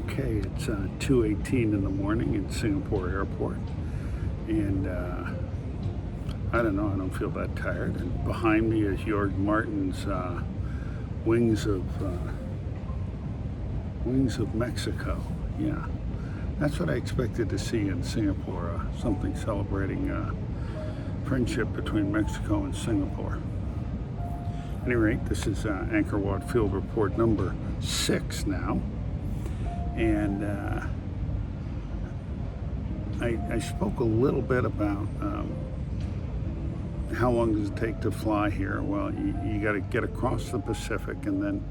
Okay, it's 2:18 in the morning in Singapore airport, and I don't know, I don't feel that tired. And behind me is Jorg Martin's Wings of Mexico. Yeah, that's what I expected to see in Singapore, something celebrating friendship between Mexico and Singapore. At any rate, this is Angkor Wat Field Report number 6 now. And I spoke a little bit about how long does it take to fly here. Well, you got to get across the Pacific, and then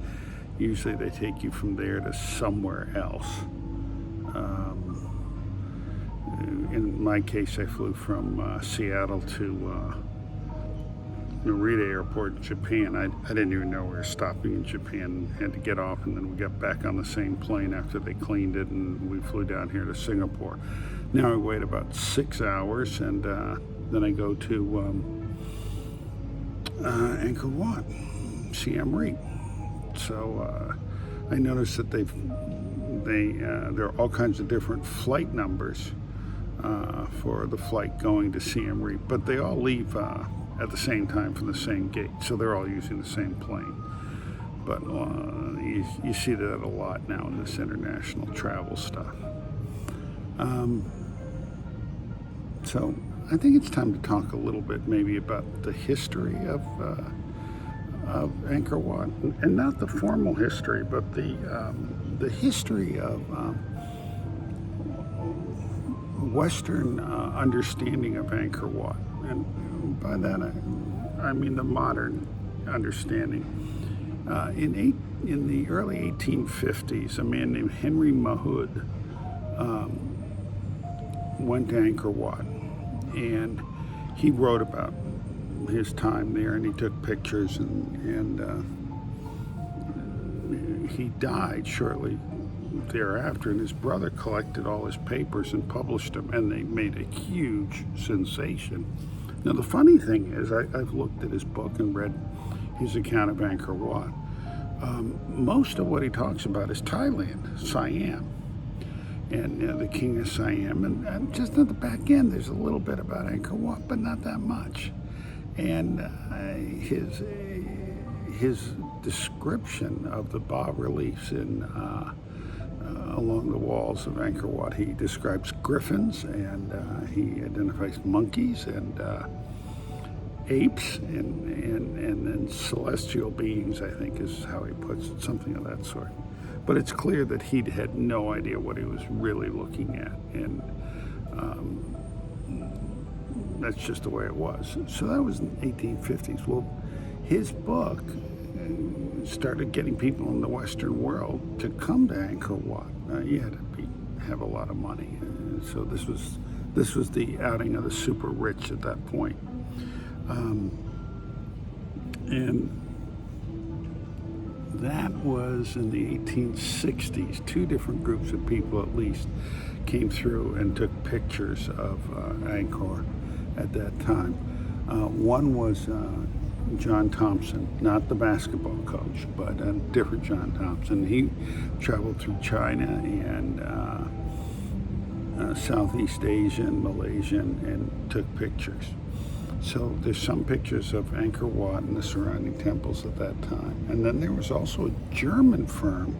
usually they take you from there to somewhere else. In my case, I flew from Seattle to Narita Airport in Japan. I didn't even know we were stopping in Japan. Had to get off, and then we got back on the same plane after they cleaned it, and we flew down here to Singapore. Now I wait about 6 hours, and then I go to Angkor Wat, Siem Reap. So I noticed that there are all kinds of different flight numbers for the flight going to Siem Reap, but they all leave at the same time from the same gate, so they're all using the same plane. But you see that a lot now in this international travel stuff. So I think it's time to talk a little bit maybe about the history of Angkor Wat, and not the formal history, but the history of Western understanding of Angkor Wat. And by that I mean the modern understanding. In the early 1850s, a man named Henry Mahood went to Angkor Wat, and he wrote about his time there, and he took pictures, and he died shortly thereafter, and his brother collected all his papers and published them, and they made a huge sensation. Now the funny thing is, I've looked at his book and read his account of Angkor Wat. Most of what he talks about is Thailand, Siam, and the King of Siam, and just at the back end there's a little bit about Angkor Wat, but not that much. And his description of the bas-reliefs along the walls of Angkor Wat, he describes griffins, and he identifies monkeys and apes, and then celestial beings, I think is how he puts it, something of that sort. But it's clear that he had no idea what he was really looking at, and that's just the way it was. So that was in the 1850s. Well, his book started getting people in the Western world to come to Angkor Wat. You had to have a lot of money, so this was the outing of the super rich at that point. And that was in the 1860s. Two different groups of people at least came through and took pictures of Angkor at that time. One was John Thompson, not the basketball coach, but a different John Thompson. He traveled through China and Southeast Asia and Malaysia and took pictures. So there's some pictures of Angkor Wat and the surrounding temples at that time. And then there was also a German firm,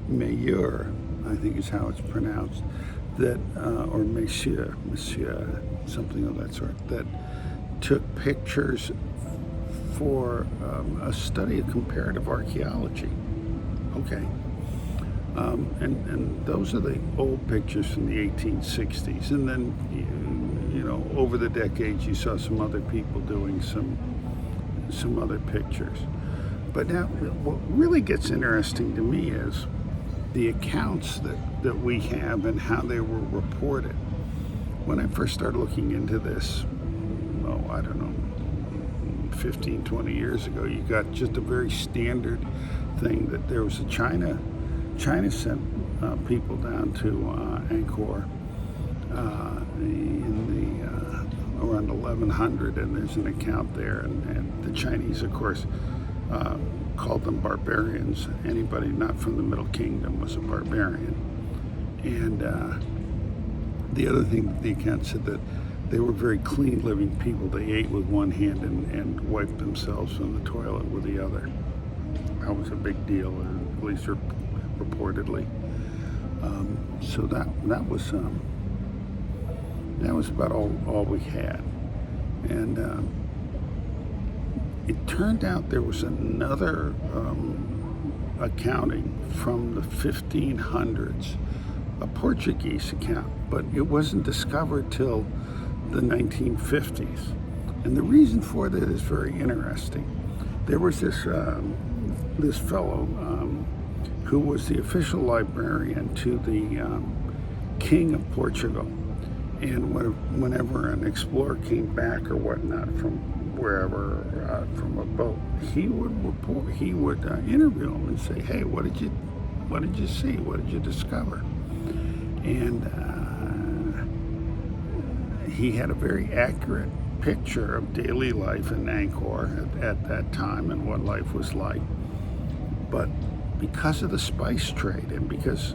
Mayer, I think is how it's pronounced, that, or Monsieur, something of that sort, that took pictures for a study of comparative archaeology. Okay. And those are the old pictures from the 1860s. And then, you know, over the decades, you saw some other people doing some other pictures. But now, what really gets interesting to me is the accounts that we have and how they were reported. When I first started looking into this, I don't know, 15, 20 years ago, you got just a very standard thing that there was China sent people down to Angkor around 1100, and there's an account there, and the Chinese, of course, called them barbarians. Anybody not from the Middle Kingdom was a barbarian. And the other thing that the account said, that they were very clean living people. They ate with one hand and wiped themselves on the toilet with the other. That was a big deal, at least reportedly. So that was about all we had. And it turned out there was another accounting from the 1500s, a Portuguese account, but it wasn't discovered till the 1950s. And the reason for that is very interesting. There was this fellow who was the official librarian to the King of Portugal. And whenever an explorer came back or whatnot from wherever, from a boat, he would interview him and say, "Hey, what did you see? What did you discover?" And he had a very accurate picture of daily life in Angkor at that time and what life was like. But because of the spice trade, and because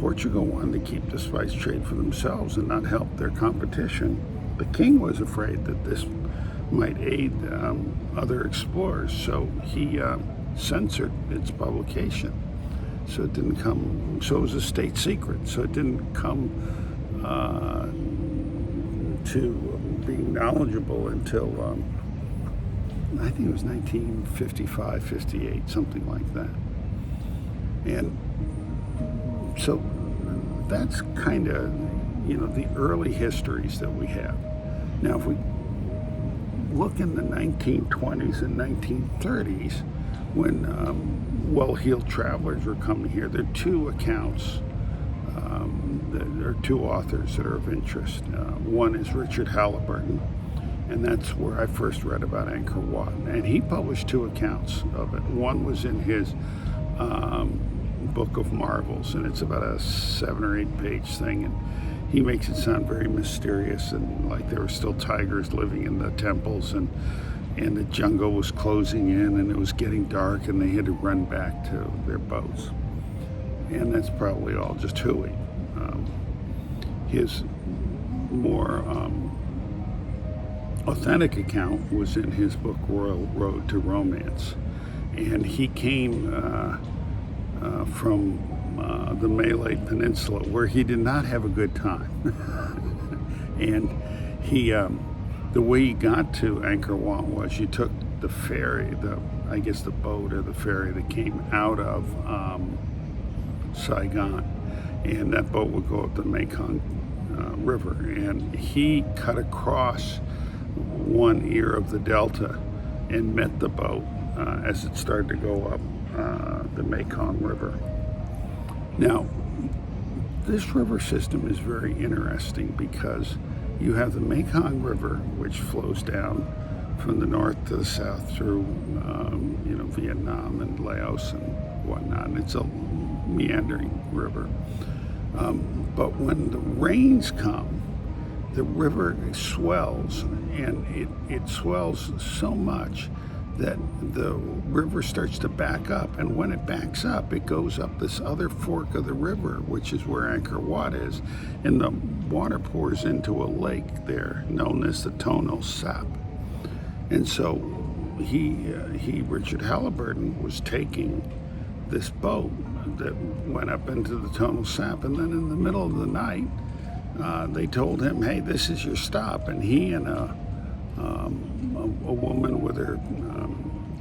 Portugal wanted to keep the spice trade for themselves and not help their competition, the king was afraid that this might aid other explorers, so he censored its publication. So it didn't come. So it was a state secret. So it didn't come to being knowledgeable until I think it was 1955, 58, something like that. And so that's kind of, the early histories that we have. Now, if we look in the 1920s and 1930s, when well-heeled travelers were coming here, there are two accounts. There are two authors that are of interest. One is Richard Halliburton, and that's where I first read about Angkor Wat. And he published two accounts of it. One was in his Book of Marvels, and it's about a 7 or 8 page thing, and he makes it sound very mysterious and like there were still tigers living in the temples, and the jungle was closing in, and it was getting dark, and they had to run back to their boats. And that's probably all just hooey. His more authentic account was in his book Royal Road to Romance, and he came from the Malay Peninsula, where he did not have a good time. And he, the way he got to Angkor Wat was you took the ferry, the boat or the ferry that came out of Saigon, and that boat would go up the Mekong River, and he cut across one ear of the delta and met the boat as it started to go up the Mekong River. Now, this river system is very interesting because you have the Mekong River, which flows down from the north to the south through Vietnam and Laos and whatnot. And it's a meandering river. But when the rains come, the river swells, and it swells so much that the river starts to back up, and when it backs up, it goes up this other fork of the river, which is where Angkor Wat is, and the water pours into a lake there known as the Tonle Sap. And so Richard Halliburton was taking this boat that went up into the Tonle Sap, and then in the middle of the night, they told him, "Hey, this is your stop," and he and a woman with her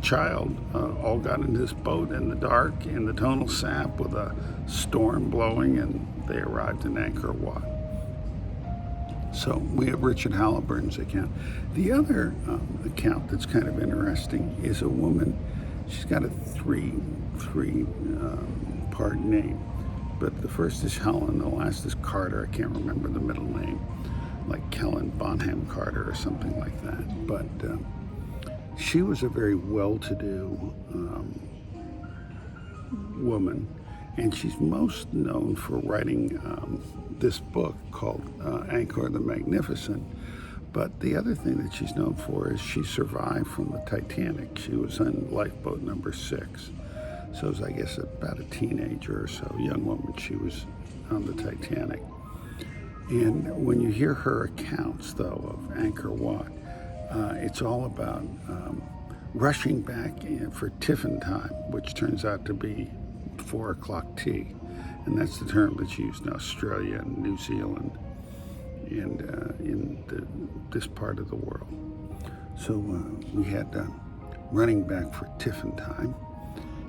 child all got in this boat in the dark in the Tonle Sap with a storm blowing, and they arrived in Angkor Wat. So we have Richard Halliburton's account. The other account that's kind of interesting is a woman. She's got a three part name, but the first is Helen, the last is Carter. I can't remember the middle name, like Kellen Bonham Carter or something like that. But she was a very well-to-do woman, and she's most known for writing this book called Angkor the Magnificent. But the other thing that she's known for is she survived from the Titanic. She was on lifeboat number 6. So it was, I guess, about a teenager or so, young woman. She was on the Titanic. And when you hear her accounts, though, of Angkor Wat, it's all about rushing back for tiffin time, which turns out to be 4 o'clock tea. And that's the term that's used in Australia and New Zealand and in this part of the world. So we had running back for tiffin time.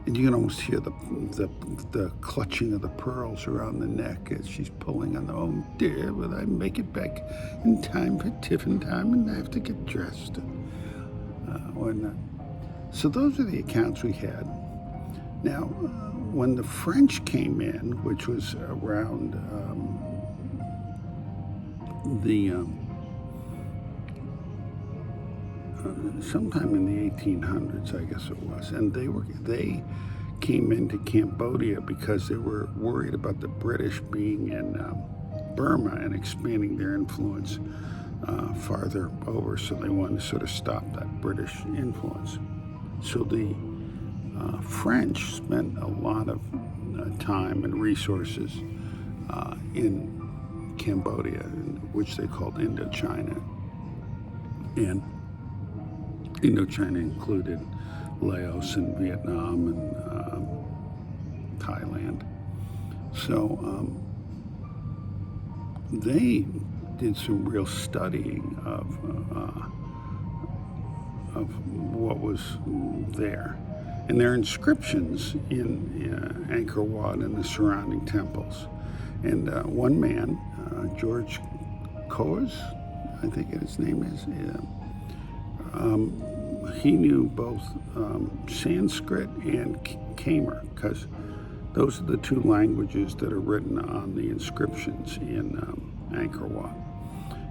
And you can almost hear the clutching of the pearls around the neck as she's pulling on the, oh dear, will I make it back in time for tiffin time, and I have to get dressed or not. So those are the accounts we had. Now, when the French came in, which was around sometime in the 1800s, I guess it was, and they came into Cambodia because they were worried about the British being in Burma and expanding their influence farther over, so they wanted to sort of stop that British influence. So the French spent a lot of time and resources in Cambodia, which they called Indochina. And Indochina included Laos and Vietnam and Thailand. So they did some real studying of what was there. And there are inscriptions in Angkor Wat and the surrounding temples. And one man, George Coes, I think his name is, he knew both Sanskrit and Khmer, because those are the two languages that are written on the inscriptions in Angkor Wat.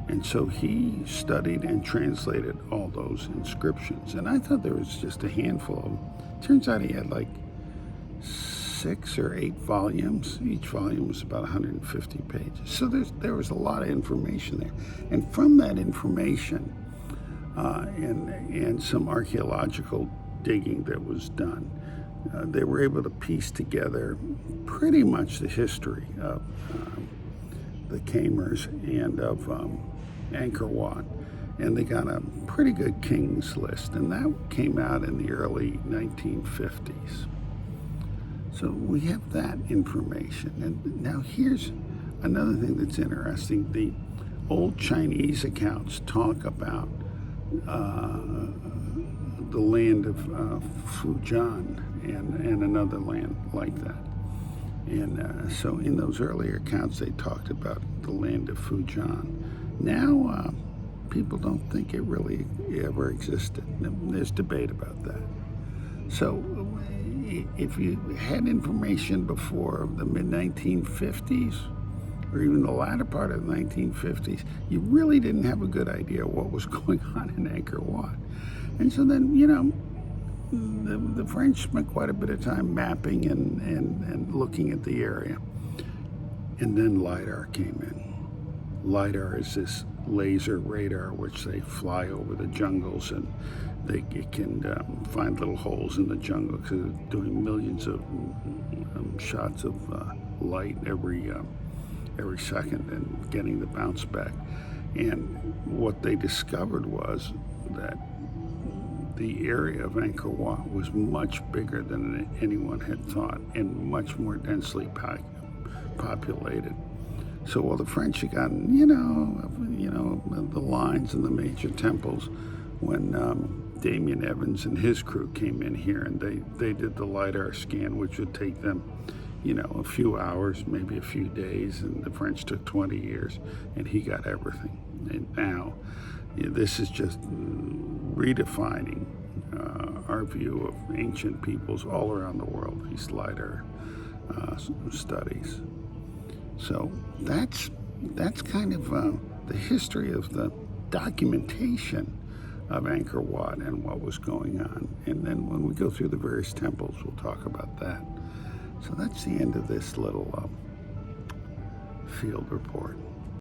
And so he studied and translated all those inscriptions. And I thought there was just a handful of them. Turns out he had like 6 or 8 volumes. Each volume was about 150 pages. So there was a lot of information there. And from that information and some archaeological digging that was done, they were able to piece together pretty much the history of the Khmers and of Angkor Wat. And they got a pretty good king's list, and that came out in the early 1950s. So we have that information. And now here's another thing that's interesting. The old Chinese accounts talk about the land of Fujian and another land like that. And so in those earlier accounts, they talked about the land of Fujian. Now, people don't think it really ever existed. There's debate about that. So if you had information before the mid-1950s, or even the latter part of the 1950s, you really didn't have a good idea what was going on in Angkor Wat. And so then, the French spent quite a bit of time mapping and looking at the area. And then LiDAR came in. LiDAR is this laser radar which they fly over the jungles, and it can find little holes in the jungle because they're doing millions of shots of light every second and getting the bounce back. And what they discovered was that the area of Angkor Wat was much bigger than anyone had thought and much more densely populated. So while the French had gotten, the lines and the major temples, when Damien Evans and his crew came in here and they did the LiDAR scan, which would take them, a few hours, maybe a few days, and the French took 20 years, and he got everything. And now, this is just redefining our view of ancient peoples all around the world, these LiDAR studies. So that's kind of the history of the documentation of Angkor Wat and what was going on. And then when we go through the various temples, we'll talk about that. So that's the end of this little field report.